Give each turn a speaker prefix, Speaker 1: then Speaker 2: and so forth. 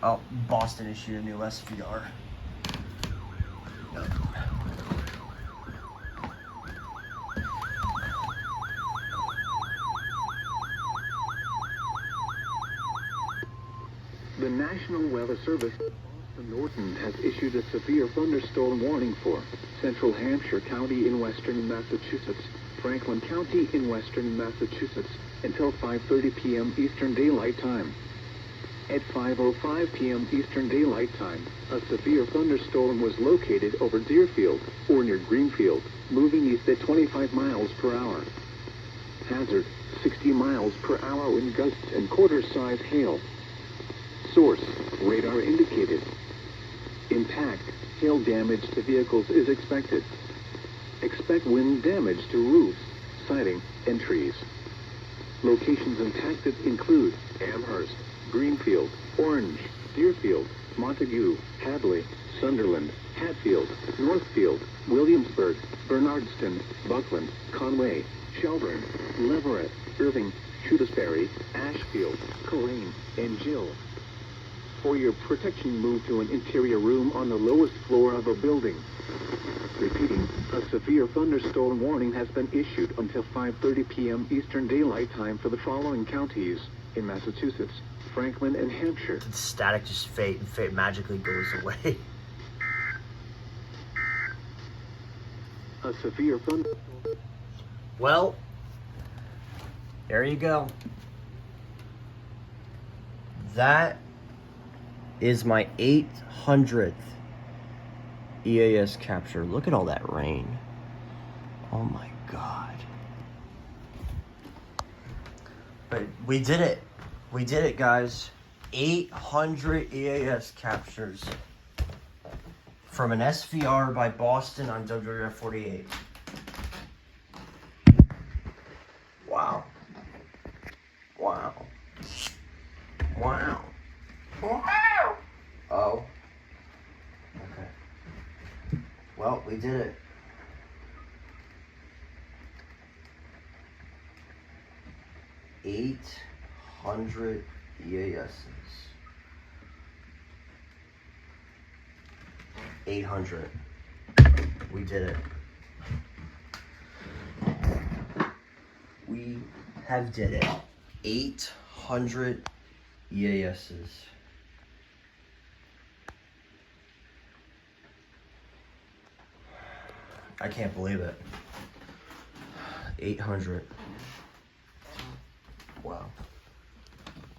Speaker 1: Oh, Boston issued a new SVR.
Speaker 2: The National Weather Service Norton has issued a severe thunderstorm warning for Central Hampshire County in western Massachusetts, Franklin County in western Massachusetts, until 5:30 p.m. Eastern Daylight Time. At 5:05 p.m. Eastern Daylight Time, a severe thunderstorm was located over Deerfield, or near Greenfield, moving east at 25 miles per hour. Hazard, 60 miles per hour wind gusts and quarter-size hail. Source, radar indicated. Impact, hail damage to vehicles is expected. Expect wind damage to roofs, siding, and trees. Locations impacted include Amherst, Greenfield, Orange, Deerfield, Montague, Hadley, Sunderland, Hatfield, Northfield, Williamsburg, Bernardston, Buckland, Conway, Shelburne, Leverett, Irving, Shutesbury, Ashfield, Coleraine, and Gill. For your protection, move to an interior room on the lowest floor of a building. Repeating, a severe thunderstorm warning has been issued until 5:30 p.m. Eastern Daylight Time for the following counties in Massachusetts, Franklin, and Hampshire.
Speaker 1: The static just magically goes away.
Speaker 2: A severe thunderstorm.
Speaker 1: Well, there you go. That is my 800th EAS capture. Look at all that rain. Oh my God. But we did it. We did it, guys. 800 EAS captures from an SVR by Boston on WWF48. Wow. Wow. Wow. Wow. Oh. Okay. Well, we did it. $800 EASs. 800. We did it. We have did it. 800 EASs. I can't believe it. 800.